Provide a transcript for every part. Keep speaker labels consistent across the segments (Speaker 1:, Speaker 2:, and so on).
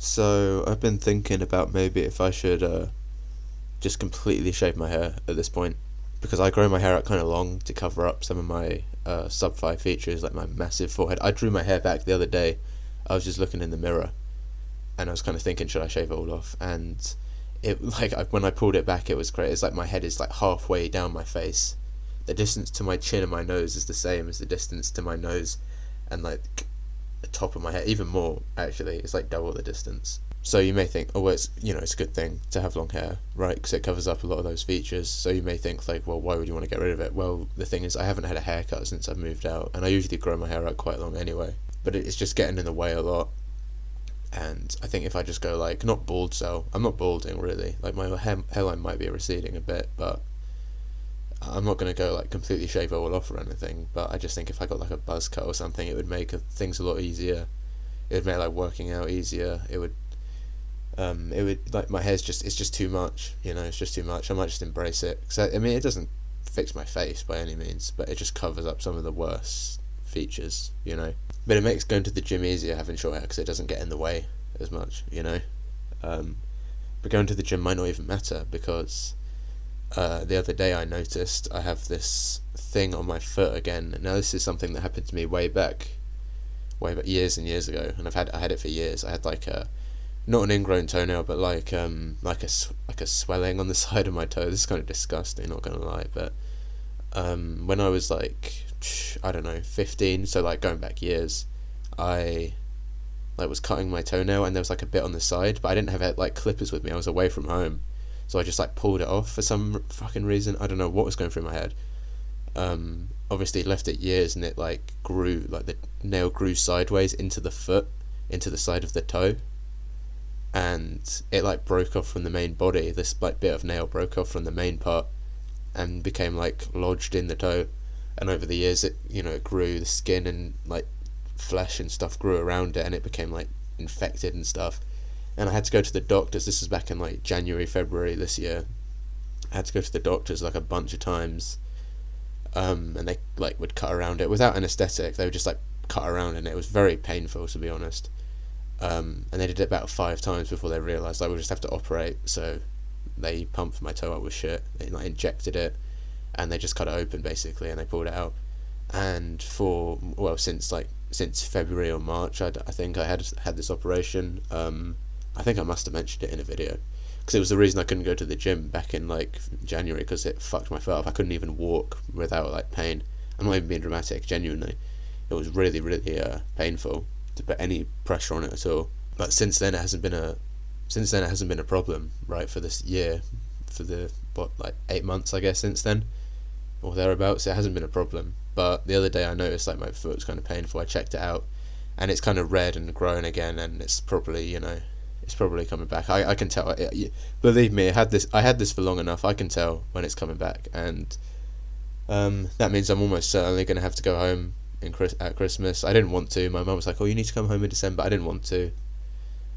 Speaker 1: So I've been thinking about maybe if I should just completely shave my hair at this point, because I grow my hair out kind of long to cover up some of my sub 5 features, like my massive forehead. I drew my hair back the other day. I was just looking in the mirror, and I was kind of thinking, should I shave it all off? And when I pulled it back, it was great. It's like my head is like halfway down my face. The distance to my chin and my nose is the same as the distance to my nose and like the top of my head, even more actually. It's like double the distance. So you may think, oh, well, it's a good thing to have long hair, right? Because it covers up a lot of those features. So you may think like, well, why would you want to get rid of it? Well, the thing is, I haven't had a haircut since I've moved out, and I usually grow my hair out quite long anyway. But it's just getting in the way a lot. And I think if I just go like, not bald cell, I'm not balding really. Like my hairline might be receding a bit, but I'm not going to go like completely shave it all off or anything. But I just think if I got like a buzz cut or something, it would make things a lot easier. It would make like working out easier. It would like my hair's it's just too much, it's just too much. I might just embrace it, because I mean, it doesn't fix my face by any means, but it just covers up some of the worst features, but it makes going to the gym easier having short hair, because it doesn't get in the way as much, but going to the gym might not even matter, because the other day I noticed I have this thing on my foot again. Now this is something that happened to me way back years and years ago, and I had it for years. I had like not an ingrown toenail, but like a swelling on the side of my toe. This is kind of disgusting, not gonna lie, but when I was like, I don't know, 15, so like going back years, I like was cutting my toenail, and there was like a bit on the side, but I didn't have like clippers with me. I was away from home, so I just like pulled it off for some fucking reason. I don't know what was going through my head. Obviously left it years, and it like grew, like the nail grew sideways into the foot, into the side of the toe, and it like broke off from the main body. This like bit of nail broke off from the main part and became like lodged in the toe, and over the years it grew, the skin and like flesh and stuff grew around it, and it became like infected and stuff. And I had to go to the doctors. This was back in like January, February this year. I had to go to the doctors like a bunch of times, and they like would cut around it without anesthetic. They would just like cut around, and it was very painful, to be honest. And they did it about 5 times before they realised I would just have to operate. So they pumped my toe up with shit. They like injected it, and they just cut it open basically, and they pulled it out. And since February or March, I think I had this operation. I think I must have mentioned it in a video, because it was the reason I couldn't go to the gym back in like January, because it fucked my foot up. I couldn't even walk without like pain. I'm not even being dramatic. Genuinely, it was really, really painful to put any pressure on it at all. But since then it hasn't been a problem, right, for this year, for the 8 months I guess since then, or thereabouts. It hasn't been a problem. But the other day I noticed like my foot was kind of painful. I checked it out, and it's kind of red and growing again, and it's probably coming back. I can tell. Believe me, I had this for long enough. I can tell when it's coming back, and that means I'm almost certainly going to have to go home at Christmas. I didn't want to. My mum was like, "Oh, you need to come home in December." I didn't want to.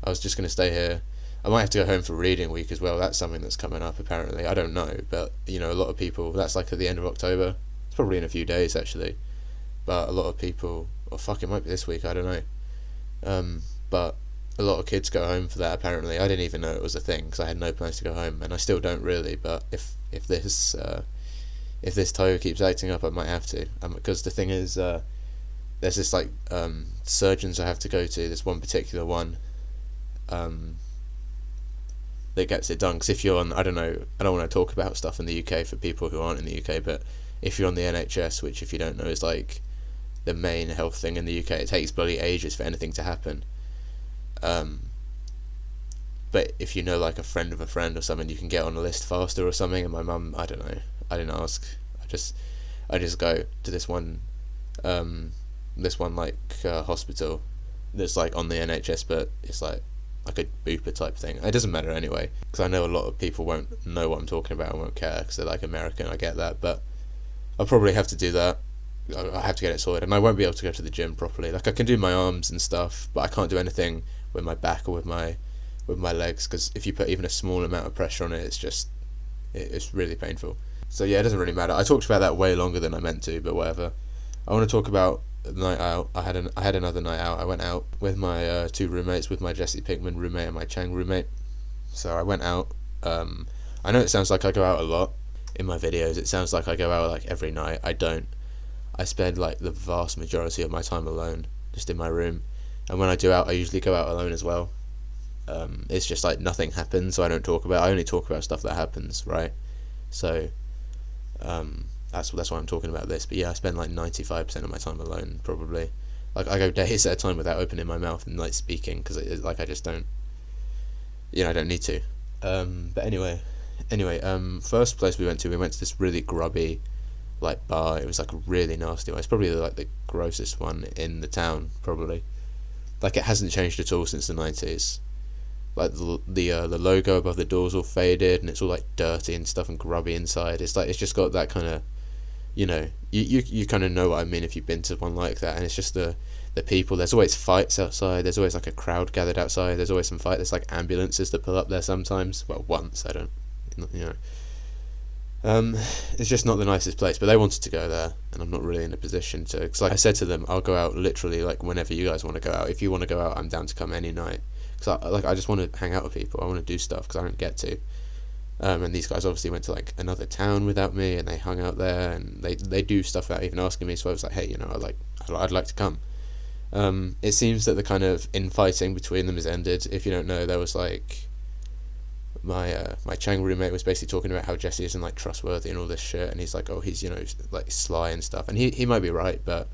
Speaker 1: I was just going to stay here. I might have to go home for reading week as well. That's something that's coming up apparently. I don't know, but a lot of people. That's like at the end of October. It's probably in a few days actually, but a lot of people. Or fuck, it might be this week. I don't know. But a lot of kids go home for that apparently. I didn't even know it was a thing, because I had no plans to go home, and I still don't really. But if this toe keeps acting up, I might have to. Because the thing is, there's this like surgeons I have to go to. There's one particular one that gets it done. Because if you're on, I don't know, I don't want to talk about stuff in the UK for people who aren't in the UK, but if you're on the NHS, which if you don't know is like the main health thing in the UK, it takes bloody ages for anything to happen. But if you know like a friend of a friend or something, you can get on a list faster or something. And my mum, I don't know, I didn't ask. I just go to this one hospital that's like on the NHS, but it's like a Bupa type thing. It doesn't matter anyway, because I know a lot of people won't know what I'm talking about and won't care, because they're like American. I get that, but I'll probably have to do that. I have to get it sorted, and I won't be able to go to the gym properly. Like I can do my arms and stuff, but I can't do anything with my back or with my legs, because if you put even a small amount of pressure on it, it's really painful. So yeah, it doesn't really matter. I talked about that way longer than I meant to, but whatever. I want to talk about night out, I had another night out. I went out with my two roommates, with my Jesse Pinkman roommate and my Chang roommate. So I went out. I know it sounds like I go out a lot in my videos. It sounds like I go out like every night. I don't. I spend like the vast majority of my time alone, just in my room. And when I do out, I usually go out alone as well. It's just like nothing happens, so I don't talk about. I only talk about stuff that happens, right? So, that's why I'm talking about this. But yeah, I spend like 95% of my time alone, probably. Like I go days at a time without opening my mouth and like speaking, because like I just don't. I don't need to. But anyway, first place we went to this really grubby, like bar. It was like a really nasty one. It's probably like the grossest one in the town, probably. Like it hasn't changed at all since the 90s. Like the logo above the door's all faded, and it's all like dirty and stuff and grubby inside. It's like it's just got that kind of, you kind of know what I mean if you've been to one like that. And it's just the people. There's always fights outside. There's always like a crowd gathered outside. There's always some fight. There's like ambulances that pull up there sometimes. Well, once I don't, it's just not the nicest place. But they wanted to go there, and I'm not really in a position to. Because like I said to them, I'll go out literally like whenever you guys want to go out. If you want to go out, I'm down to come any night. Because I just want to hang out with people. I want to do stuff because I don't get to. And these guys obviously went to like another town without me, and they hung out there, and they do stuff without even asking me. So I was like, hey, I'd like to come. It seems that the kind of infighting between them has ended. If you don't know, there was like my Chang roommate was basically talking about how Jesse isn't like trustworthy and all this shit, and he's like, oh, he's like sly and stuff, and he might be right, but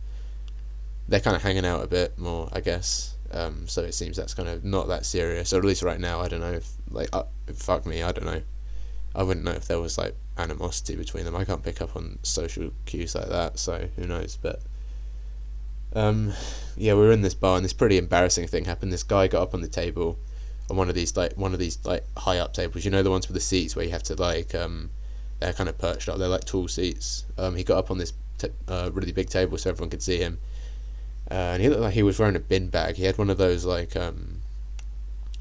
Speaker 1: they're kind of hanging out a bit more, I guess. So it seems that's kind of not that serious, or at least right now. I don't know if like fuck me, I don't know. I wouldn't know if there was like animosity between them. I can't pick up on social cues like that, so who knows. But yeah, we were in this bar, and this pretty embarrassing thing happened. This guy got up on the table on one of these high up tables, the ones with the seats where you have to like they're kind of perched up, they're like tall seats. He got up on this really big table so everyone could see him, and he looked like he was wearing a bin bag. He had one of those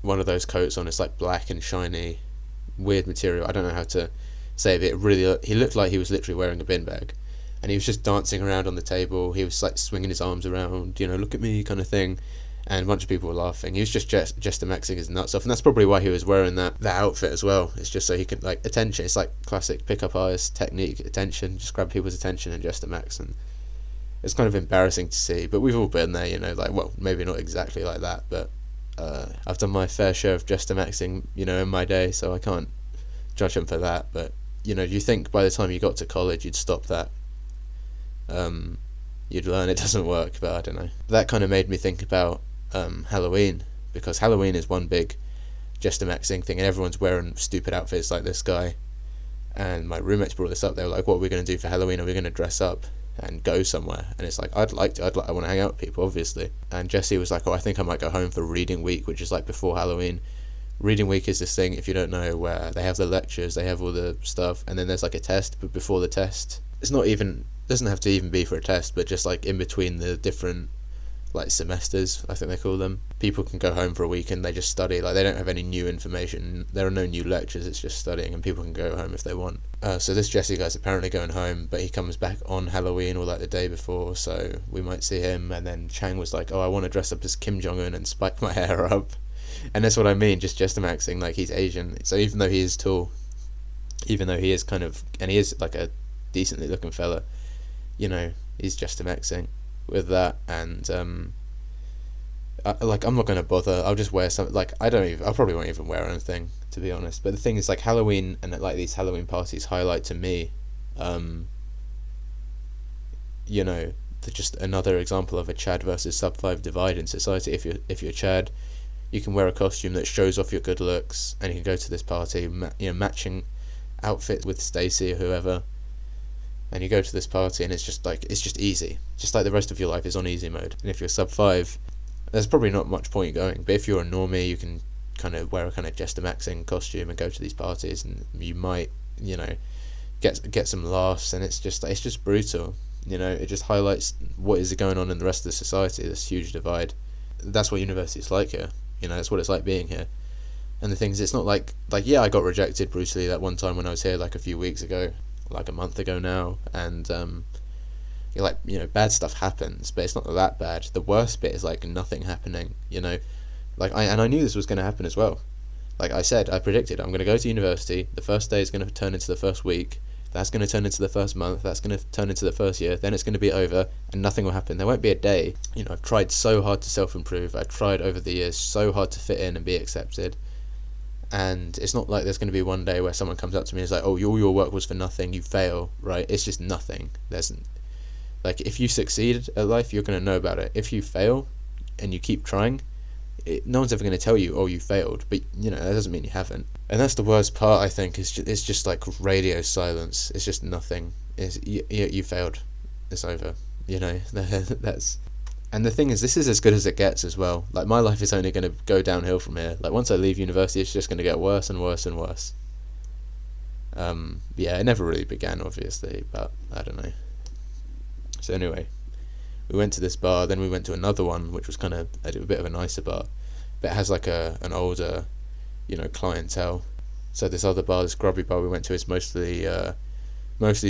Speaker 1: one of those coats on. It's like black and shiny, weird material. I don't know how to say it, but he looked like he was literally wearing a bin bag. And he was just dancing around on the table. He was like swinging his arms around, look at me kind of thing. And a bunch of people were laughing. He was just maxing his nuts off. And that's probably why he was wearing that outfit as well. It's just so he could, like, attention. It's like classic pickup artist technique, attention. Just grab people's attention and just max. And it's kind of embarrassing to see. But we've all been there, like, well, maybe not exactly like that. But I've done my fair share of just maxing, in my day. So I can't judge him for that. But, you think by the time you got to college, you'd stop that. You'd learn it doesn't work, but I don't know. That kind of made me think about Halloween, because Halloween is one big maxing thing, and everyone's wearing stupid outfits like this guy. And my roommates brought this up. They were like, what are we going to do for Halloween? Are we going to dress up and go somewhere? And it's like, I want to hang out with people, obviously. And Jesse was like, I think I might go home for reading week, which is like before Halloween. Reading week is this thing, if you don't know, where they have the lectures, they have all the stuff, and then there's like a test. But before the test, doesn't have to even be for a test, but just like in between the different like semesters, I think they call them, people can go home for a week and they just study. Like, they don't have any new information, there are no new lectures, it's just studying, and people can go home if they want. So this Jesse guy's apparently going home, but he comes back on Halloween or like the day before, so we might see him. And then Chang was like, I want to dress up as Kim Jong-un and spike my hair up. And that's what I mean, just maxing, like, he's Asian, so even though he is tall, even though he is kind of, and he is like a decently looking fella, he's just maxing with that. And I'm not going to bother. I'll just wear something, like, I probably won't even wear anything, to be honest. But the thing is, like, Halloween and like these Halloween parties highlight to me just another example of a Chad versus sub 5 divide in society. If you're Chad, you can wear a costume that shows off your good looks, and you can go to this party, matching outfit with Stacy or whoever, and you go to this party, and it's just easy, just like the rest of your life is on easy mode. And if you're sub 5, there's probably not much point going. But if you're a normie, you can kind of wear a kind of Jester Maxing costume and go to these parties, and you might get some laughs, and it's just brutal. It just highlights what is going on in the rest of the society, this huge divide. That's what university is like here. That's what it's like being here. And the thing is, it's not like yeah, I got rejected brutally that one time when I was here, like a few weeks ago, like a month ago now, and you're like, bad stuff happens, but it's not that bad. The worst bit is like nothing happening, like I knew this was going to happen as well. Like I said, I predicted I'm going to go to university, the first day is going to turn into the first week, that's going to turn into the first month, that's going to turn into the first year, then it's going to be over, and nothing will happen. There won't be a day. I've tried so hard to self-improve, I've tried over the years so hard to fit in and be accepted, and it's not like there's going to be one day where someone comes up to me and is like, oh, all your work was for nothing, you fail, right? It's just nothing. There's, like, if you succeed at life, you're going to know about it. If you fail, and you keep trying, no one's ever going to tell you, oh, you failed, but that doesn't mean you haven't. And that's the worst part, I think, is it's just like radio silence. It's just nothing. You failed, it's over, that's. And the thing is, this is as good as it gets as well. Like, my life is only going to go downhill from here. Like, once I leave university, it's just going to get worse and worse and worse. Yeah, it never really began, obviously, but I don't know. So anyway, we went to this bar, then we went to another one, which was kind of a bit of a nicer bar, but it has like an older, clientele. So this other bar, this grubby bar we went to, is mostly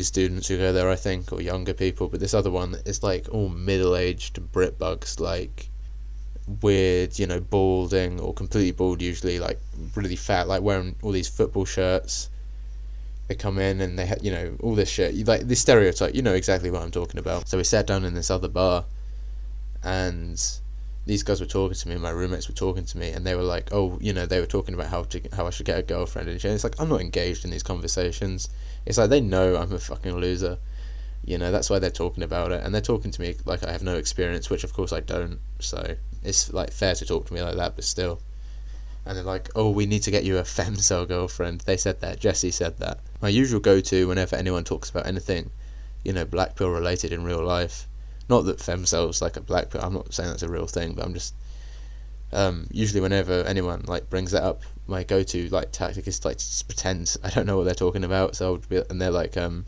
Speaker 1: students who go there, I think, or younger people. But this other one is like all middle-aged Brit bugs, like weird, balding or completely bald usually, like really fat, like wearing all these football shirts. They come in and they all this shit, like this stereotype, exactly what I'm talking about. So we sat down in this other bar, and these guys were talking to me, my roommates were talking to me, and they were like, oh, they were talking about how I should get a girlfriend and shit. And it's like, I'm not engaged in these conversations. It's like, they know I'm a fucking loser, that's why they're talking about it, and they're talking to me like I have no experience, which of course I don't. So it's like fair to talk to me like that, but still. And they're like, oh, we need to get you a femcel girlfriend. They said that. Jesse said that. My usual go-to whenever anyone talks about anything, black pill related in real life. Not that femcel's like a black pill. I'm not saying that's a real thing, but I'm just usually whenever anyone like brings that up, my go-to like tactic is like just pretend I don't know what they're talking about. So and they're like, oh,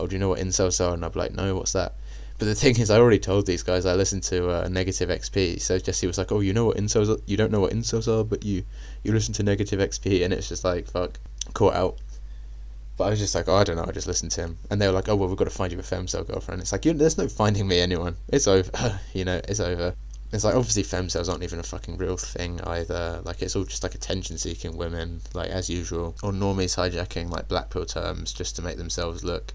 Speaker 1: do you know what incels are? And I'll be like, no, what's that? But the thing is, I already told these guys I listened to Negative XP. So Jesse was like, oh, you know what incels are? You don't know what incels are, but you listen to Negative XP. And it's just like, fuck, caught out. But I was just like, oh, I don't know, I just listened to him. And they were like, oh, well, we've got to find you a femcel girlfriend. It's like, there's no finding me anyone. It's over. It's over. It's like, obviously femcels aren't even a fucking real thing either. Like, it's all just like attention-seeking women, like, as usual. Or normies hijacking, like, black pill terms just to make themselves look.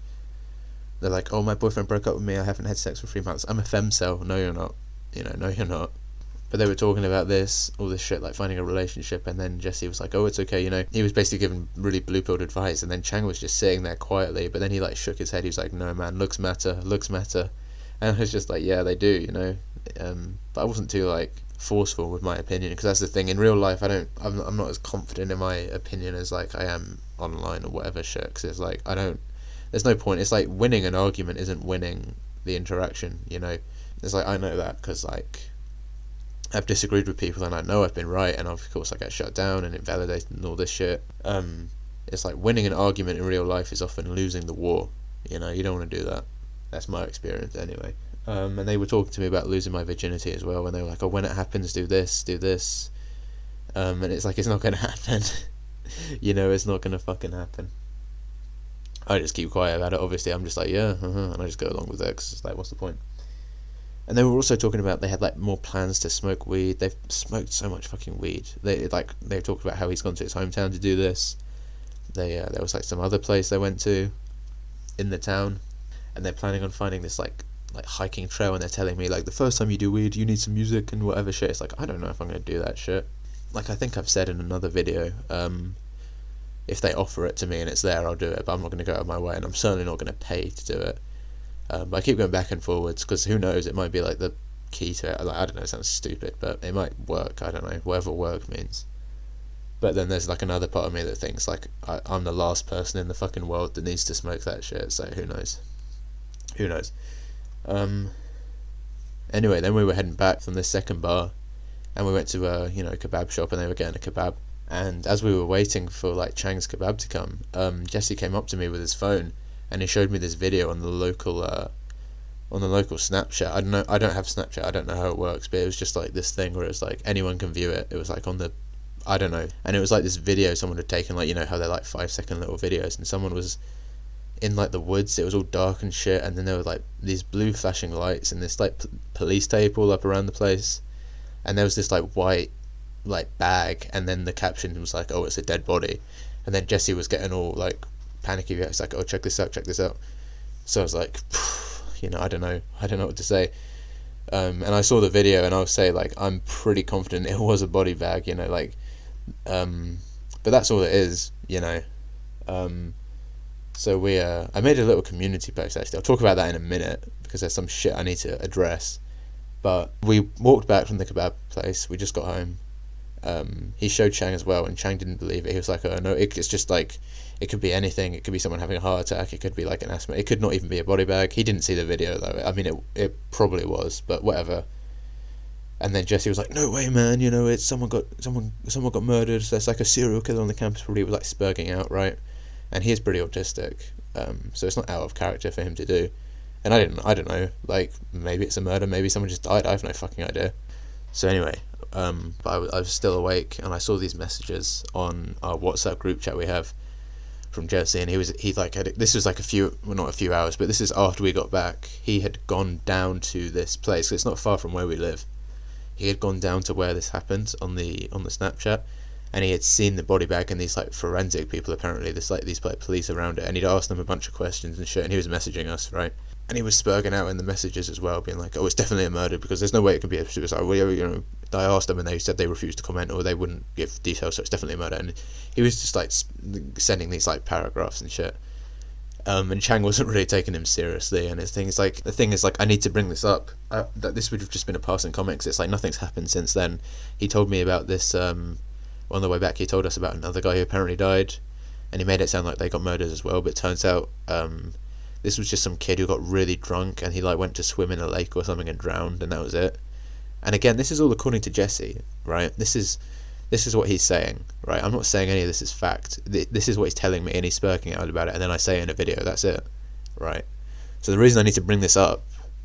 Speaker 1: They're like, oh, my boyfriend broke up with me, I haven't had sex for 3 months. I'm a femcel. No, you're not. No, you're not. But they were talking about all this shit, like finding a relationship, and then Jesse was like, oh, it's okay, He was basically giving really blue-pilled advice, and then Chang was just sitting there quietly, but then he, like, shook his head. He was like, no, man, looks matter. And I was just like, yeah, they do, But I wasn't too, like, forceful with my opinion, because that's the thing. In real life, I'm not as confident in my opinion as, like, I am online or whatever shit, because it's like, there's no point. It's like winning an argument isn't winning the interaction, It's like, I know that because, like, I've disagreed with people and I know I've been right, and of course I get shut down and invalidated and all this shit. It's like winning an argument in real life is often losing the war, you don't want to do that. That's my experience anyway. And they were talking to me about losing my virginity as well, and they were like, oh, when it happens, do this. And it's like, it's not going to happen. It's not going to fucking happen. I just keep quiet about it, obviously. I'm just like, yeah, and I just go along with it, because it's like, what's the point? And they were also talking about they had like more plans to smoke weed. They've smoked so much fucking weed. They talked about how he's gone to his hometown to do this. There was like some other place they went to in the town, and they're planning on finding this like hiking trail, and they're telling me like, the first time you do weed you need some music and whatever shit. It's like, I don't know if I'm going to do that shit. Like, I think I've said in another video, if they offer it to me and it's there, I'll do it, but I'm not going to go out of my way, and I'm certainly not going to pay to do it. But I keep going back and forwards, because who knows, it might be like the key to it. Like, I don't know, it sounds stupid, but it might work. I don't know, whatever work means. But then there's like another part of me that thinks like, I'm the last person in the fucking world that needs to smoke that shit, so who knows. Anyway, then we were heading back from this second bar, and we went to a kebab shop, and they were getting a kebab. And as we were waiting for like Chang's kebab to come, Jesse came up to me with his phone, and he showed me this video on the local Snapchat. I don't know, I don't have Snapchat, I don't know how it works, but it was just like this thing where it's like anyone can view it. It was like on the, I don't know, and it was like this video someone had taken, like, how they're like 5-second little videos, and someone was in like the woods. It was all dark and shit, and then there were like these blue flashing lights and this like police tape all up around the place, and there was this like white like bag, and then the caption was like, oh, it's a dead body. And then Jesse was getting all like panicky. It's like, oh, check this out. So I was like, I don't know what to say. And I saw the video, and I'll say like I'm pretty confident it was a body bag, but that's all it is, So I made a little community post actually. I'll talk about that in a minute because there's some shit I need to address. But we walked back from the kebab place. We just got home. He showed Chang as well, and Chang didn't believe it. He was like, oh no, it's just like, it could be anything. It could be someone having a heart attack. It could be like an asthma. It could not even be a body bag. He didn't see the video though. I mean, it probably was, but whatever. And then Jesse was like, no way, man, it's someone got murdered. So there's like a serial killer on the campus. Probably was like spurging out, right? And he is pretty autistic, so it's not out of character for him to do. And I don't know, like, maybe it's a murder, maybe someone just died, I have no fucking idea. So anyway, but I was still awake, and I saw these messages on our WhatsApp group chat we have from Jesse, and this was like not a few hours, but this is after we got back. He had gone down to this place, 'cause it's not far from where we live. He had gone down to where this happened on the Snapchat, and he had seen the body bag and these like forensic people, apparently these like police around it, and he'd asked them a bunch of questions and shit, and he was messaging us, right? And he was spurging out in the messages as well, being like, oh, it's definitely a murder because there's no way it can be a suicide. Well, I asked them and they said they refused to comment or they wouldn't give details, so it's definitely a murder. And he was just like sending these like paragraphs and shit. And Chang wasn't really taking him seriously, and the thing is like I need to bring this up. That this would have just been a passing comment, 'cause it's like nothing's happened since then. He told me about this on the way back. He told us about another guy who apparently died, and he made it sound like they got murdered as well, but it turns out this was just some kid who got really drunk and he like went to swim in a lake or something and drowned, and that was it. And again, this is all according to Jesse, right? This is what he's saying, right? I'm not saying any of this is fact. This is what he's telling me, and he's spurking out about it, and then I say it in a video. That's it, right? So the reason I need to bring this up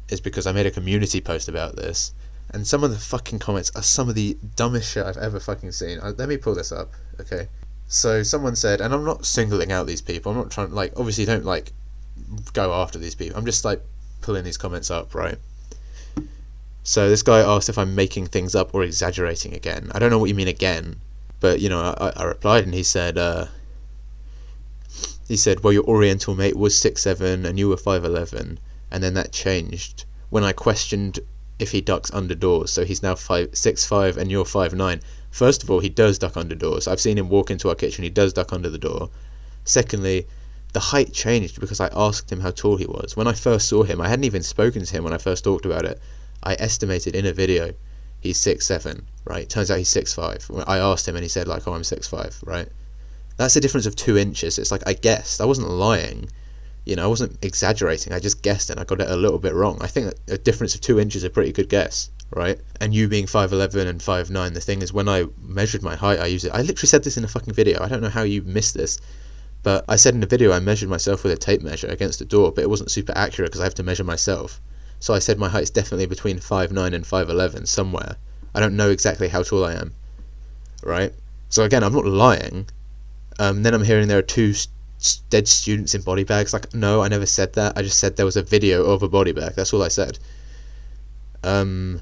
Speaker 1: is because I made a community post about this, and some of the fucking comments are some of the dumbest shit I've ever fucking seen. Let me pull this up, okay? So someone said, and I'm not singling out these people. I'm not trying, like, obviously don't like go after these people. I'm just like pulling these comments up, right? So this guy asked if I'm making things up or exaggerating again. I don't know what you mean again, but I replied, and he said, well, your Oriental mate was 6'7" and you were 5'11", and then that changed when I questioned if he ducks under doors. So he's now 6'5" and you're 5'9". First of all, he does duck under doors. I've seen him walk into our kitchen. He does duck under the door. Secondly, the height changed because I asked him how tall he was. When I first saw him, I hadn't even spoken to him when I first talked about it. I estimated in a video he's 6'7", right? Turns out he's 6'5". When I asked him and he said like, oh, I'm 6'5", right? That's a difference of 2 inches. It's like I guessed. I wasn't lying. I wasn't exaggerating. I just guessed and I got it a little bit wrong. I think that a difference of 2 inches is a pretty good guess, right? And you being 5'11" and 5'9", the thing is, when I measured my height, I literally said this in a fucking video. I don't know how you missed this. But I said in the video I measured myself with a tape measure against the door, but it wasn't super accurate because I have to measure myself. So I said my height's definitely between 5'9" and 5'11", somewhere. I don't know exactly how tall I am, right? So again, I'm not lying. Then I'm hearing there are 2 dead students in body bags. Like, no, I never said that. I just said there was a video of a body bag. That's all I said. That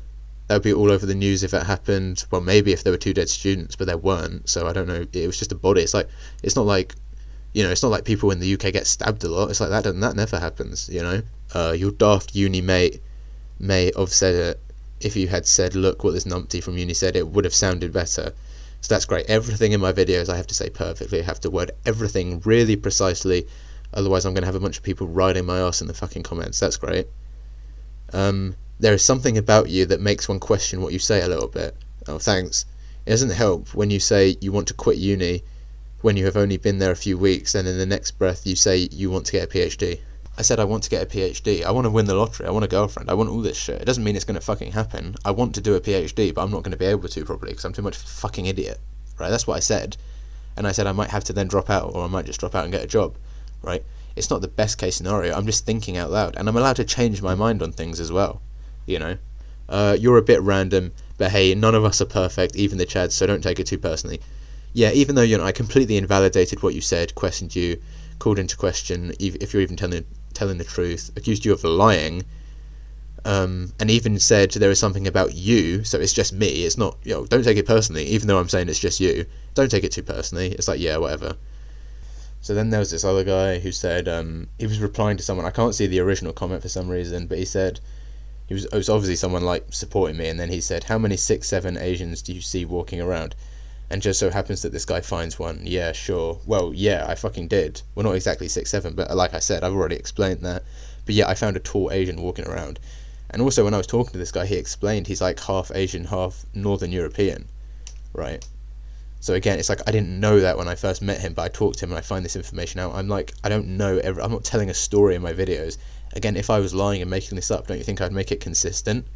Speaker 1: would be all over the news if it happened. Well, maybe if there were 2 dead students, but there weren't. So I don't know. It was just a body. It's not like people in the UK get stabbed a lot. It's like that never happens, Your daft uni mate may have said it. If you had said, look what this numpty from uni said, it would have sounded better. So that's great. Everything in my videos I have to say perfectly. I have to word everything really precisely. Otherwise I'm going to have a bunch of people riding my ass in the fucking comments. That's great. There is something about you that makes one question what you say a little bit. Oh, thanks. It doesn't help when you say you want to quit uni when you have only been there a few weeks, and in the next breath you say you want to get a PhD. I said I want to get a PhD. I want to win the lottery. I want a girlfriend. I want all this shit. It doesn't mean it's going to fucking happen. I want to do a PhD, but I'm not going to be able to probably because I'm too much of a fucking idiot. Right? That's what I said. And I said I might have to then drop out, or I might just drop out and get a job. Right? It's not the best case scenario. I'm just thinking out loud, and I'm allowed to change my mind on things as well. You're a bit random, but hey, none of us are perfect, even the Chads, so don't take it too personally. Yeah, even though I completely invalidated what you said, questioned you, called into question if you're even telling the truth, accused you of lying, and even said there is something about you, so it's just me, it's not, don't take it personally, even though I'm saying it's just you, don't take it too personally. It's like, yeah, whatever. So then there was this other guy who said, he was replying to someone, I can't see the original comment for some reason, but he said, it was obviously someone like supporting me, and then he said, how many 6'7" Asians do you see walking around? And just so happens that this guy finds one. Yeah, sure. Well, yeah, I fucking did. Well, not exactly 6'7", but like I said, I've already explained that. But yeah, I found a tall Asian walking around. And also when I was talking to this guy, he explained he's like half Asian, half Northern European, right? So again, it's like I didn't know that when I first met him, but I talked to him and I find this information out. I'm like, I don't know, I'm not telling a story in my videos. Again, if I was lying and making this up, don't you think I'd make it consistent?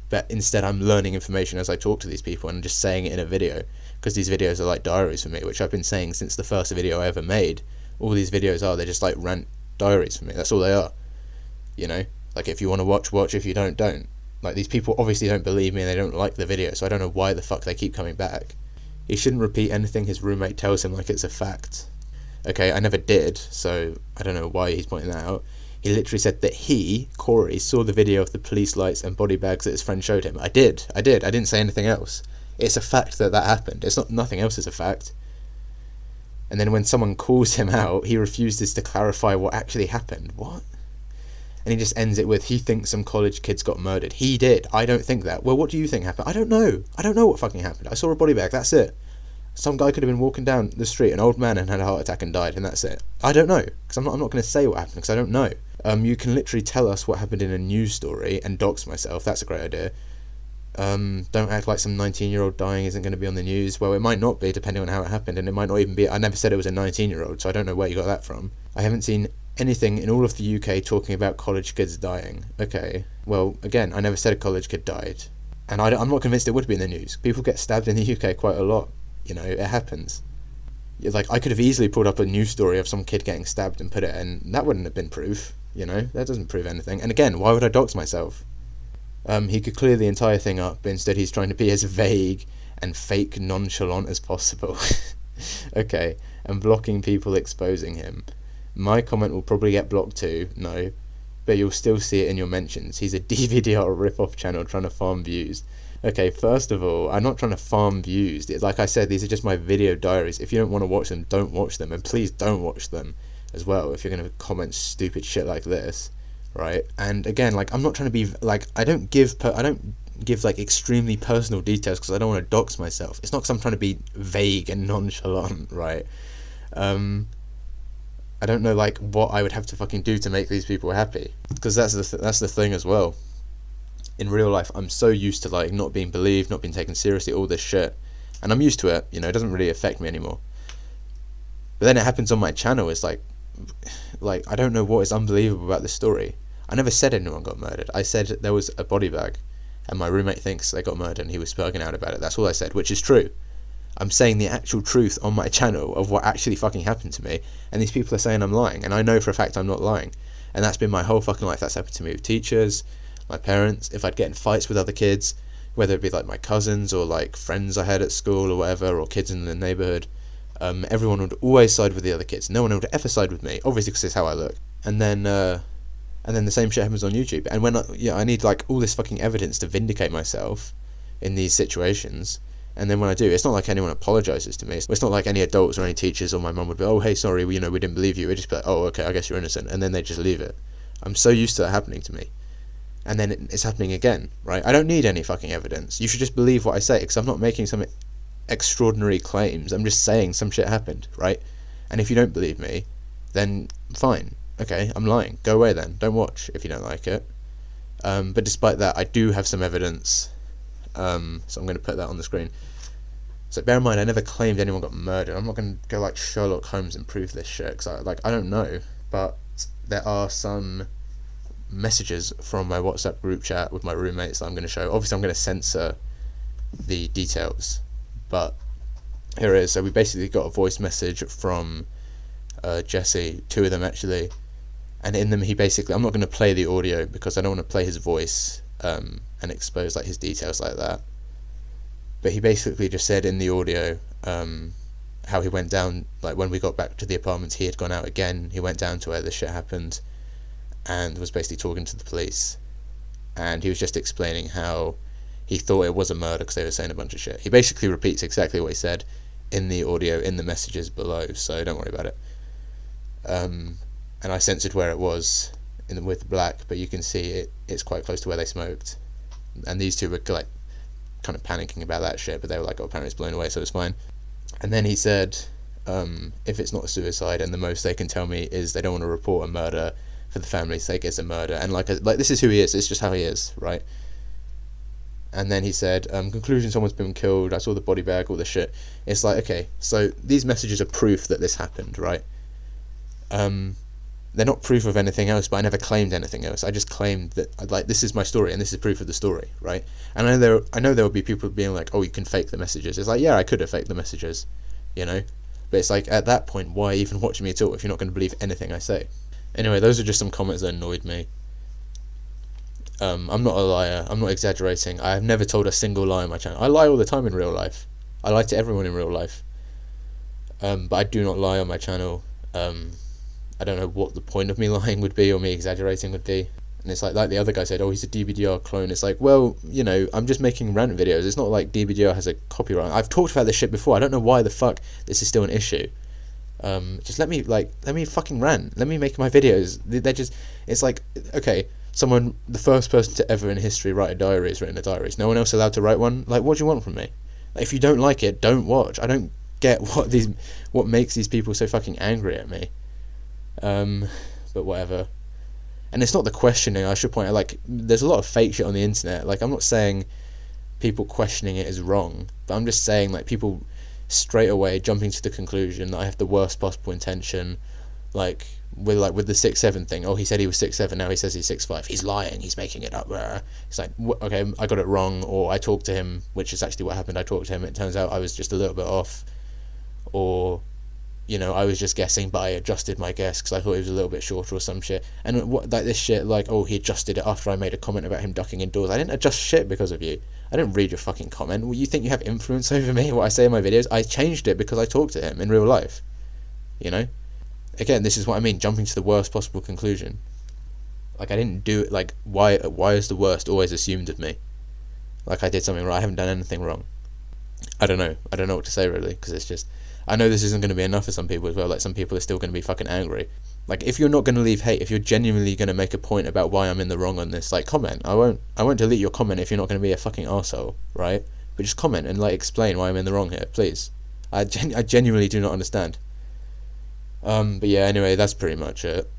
Speaker 1: But instead I'm learning information as I talk to these people and just saying it in a video, because these videos are like diaries for me, which I've been saying since the first video I ever made. All these videos they're just like rant diaries for me. That's all they are, like if you want to watch, if you don't. Like, these people obviously don't believe me and they don't like the video, so I don't know why the fuck they keep coming back. He shouldn't repeat anything his roommate tells him like it's a fact. Okay, I never did, so I don't know why he's pointing that out. He literally said that he, Corey, saw the video of the police lights and body bags that his friend showed him. I did. I didn't say anything else. It's a fact that happened. It's not, nothing else is a fact. And then when someone calls him out, he refuses to clarify what actually happened. What? And he just ends it with, he thinks some college kids got murdered. He did. I don't think that. Well, what do you think happened? I don't know. I don't know what fucking happened. I saw a body bag. That's it. Some guy could have been walking down the street, an old man, and had a heart attack and died, and that's it. I don't know, because I'm not going to say what happened, because I don't know. You can literally tell us what happened in a news story and dox myself. That's a great idea. Don't act like some 19-year-old dying isn't going to be on the news. Well, it might not be, depending on how it happened, and it might not even be. I never said it was a 19-year-old, so I don't know where you got that from. I haven't seen anything in all of the UK talking about college kids dying. Okay, well, again, I never said a college kid died, and I'm not convinced it would be in the news. People get stabbed in the UK quite a lot. It happens. Like, I could have easily pulled up a news story of some kid getting stabbed and put it in. That wouldn't have been proof. That doesn't prove anything. And again, why would I dox myself? He could clear the entire thing up, but instead he's trying to be as vague and fake nonchalant as possible. Okay, and blocking people exposing him. My comment will probably get blocked too, no, but you'll still see it in your mentions. He's a DVD rip-off channel trying to farm views. Okay, first of all, I'm not trying to farm views. Like I said, these are just my video diaries. If you don't want to watch them, don't watch them, and please don't watch them as well if you're going to comment stupid shit like this, right? And again, like, I'm not trying to be, like, I don't give like extremely personal details because I don't want to dox myself. It's not because I'm trying to be vague and nonchalant, right? I don't know, like, what I would have to fucking do to make these people happy, because that's the thing as well. In real life, I'm so used to, like, not being believed, not being taken seriously, all this shit, and I'm used to it. It doesn't really affect me anymore. But then it happens on my channel. It's like I don't know what is unbelievable about this story. I never said anyone got murdered. I said there was a body bag, and my roommate thinks they got murdered, and he was spurging out about it. That's all I said, which is true. I'm saying the actual truth on my channel of what actually fucking happened to me, and these people are saying I'm lying, and I know for a fact I'm not lying. And that's been my whole fucking life. That's happened to me with teachers, my parents, if I'd get in fights with other kids, whether it be like my cousins or like friends I had at school or whatever, or kids in the neighbourhood, everyone would always side with the other kids. No one would ever side with me, obviously because it's how I look. And then the same shit happens on YouTube. And when I need like all this fucking evidence to vindicate myself in these situations. And then when I do, it's not like anyone apologises to me. It's not like any adults or any teachers or my mum would be, oh, hey, sorry, we didn't believe you. We'd just be like, oh, okay, I guess you're innocent. And then they just leave it. I'm so used to that happening to me. And then it's happening again, right? I don't need any fucking evidence. You should just believe what I say, because I'm not making some extraordinary claims. I'm just saying some shit happened, right? And if you don't believe me, then fine. Okay, I'm lying. Go away then. Don't watch if you don't like it. But despite that, I do have some evidence. So I'm going to put that on the screen. So bear in mind, I never claimed anyone got murdered. I'm not going to go like Sherlock Holmes and prove this shit, because I don't know. But there are some messages from my WhatsApp group chat with my roommates that I'm going to show. Obviously, I'm going to censor the details, but here it is. So we basically got a voice message from Jesse, two of them actually, and in them he basically, I'm not going to play the audio because I don't want to play his voice and expose like his details like that, but he basically just said in the audio, how he went down, like when we got back to the apartment, he had gone out again. He went down to where this shit happened and was basically talking to the police, and he was just explaining how he thought it was a murder because they were saying a bunch of shit. He basically repeats exactly what he said in the audio, in the messages below, so don't worry about it. And I censored where it was with black, but you can see it's quite close to where they smoked. And these two were like kind of panicking about that shit, but they were like, oh, apparently it's blown away, so it's fine. And then he said, if it's not a suicide, and the most they can tell me is they don't want to report a murder for the family's sake, it's a murder. And like this is who he is, it's just how he is, right? And then he said, conclusion, someone's been killed, I saw the body bag, all this shit. It's like, okay, so these messages are proof that this happened, right? They're not proof of anything else, but I never claimed anything else. I just claimed that, like, this is my story, and this is proof of the story, right? And I know there will be people being like, oh, you can fake the messages. It's like, yeah, I could have faked the messages, you know? But it's like, at that point, why even watch me at all if you're not going to believe anything I say? Anyway, those are just some comments that annoyed me. I'm not a liar, I'm not exaggerating. I have never told a single lie on my channel. I lie all the time in real life. I lie to everyone in real life. But I do not lie on my channel. I don't know what the point of me lying would be, or me exaggerating would be. And it's like the other guy said, oh, he's a DBDR clone. It's like, well, you know, I'm just making rant videos. It's not like DBDR has a copyright. I've talked about this shit before. I don't know why the fuck this is still an issue. Just let me fucking rant. Let me make my videos. It's like, okay, the first person to ever in history write a diary has written a diary. Is no one else allowed to write one? Like, what do you want from me? Like, if you don't like it, don't watch. I don't get what makes these people so fucking angry at me. But whatever. And it's not the questioning, I should point out, like, there's a lot of fake shit on the internet. Like, I'm not saying people questioning it is wrong, but I'm just saying, like, people straight away jumping to the conclusion that I have the worst possible intention, like with the 6'7" thing. Oh, he said he was 6'7", now he says he's 6'5". He's lying, he's making it up. It's like, okay, I got it wrong, or I talked to him, which is actually what happened. I talked to him, it turns out I was just a little bit off, or, you know, I was just guessing, but I adjusted my guess because I thought he was a little bit shorter or some shit. And what, like, this shit, like, oh, he adjusted it after I made a comment about him ducking indoors. I didn't adjust shit because of you. I didn't read your fucking comment. Well, you think you have influence over me, what I say in my videos? I changed it because I talked to him in real life, you know? Again, this is what I mean, jumping to the worst possible conclusion. Like, I didn't do it, like, why is the worst always assumed of me? Like, I did something wrong, I haven't done anything wrong. I don't know what to say, really, because it's just, I know this isn't going to be enough for some people as well. Like, some people are still going to be fucking angry. Like, if you're not going to leave hate, if you're genuinely going to make a point about why I'm in the wrong on this, like, comment. I won't delete your comment if you're not going to be a fucking arsehole, right? But just comment and, like, explain why I'm in the wrong here, please. I genuinely do not understand. But yeah, anyway, that's pretty much it.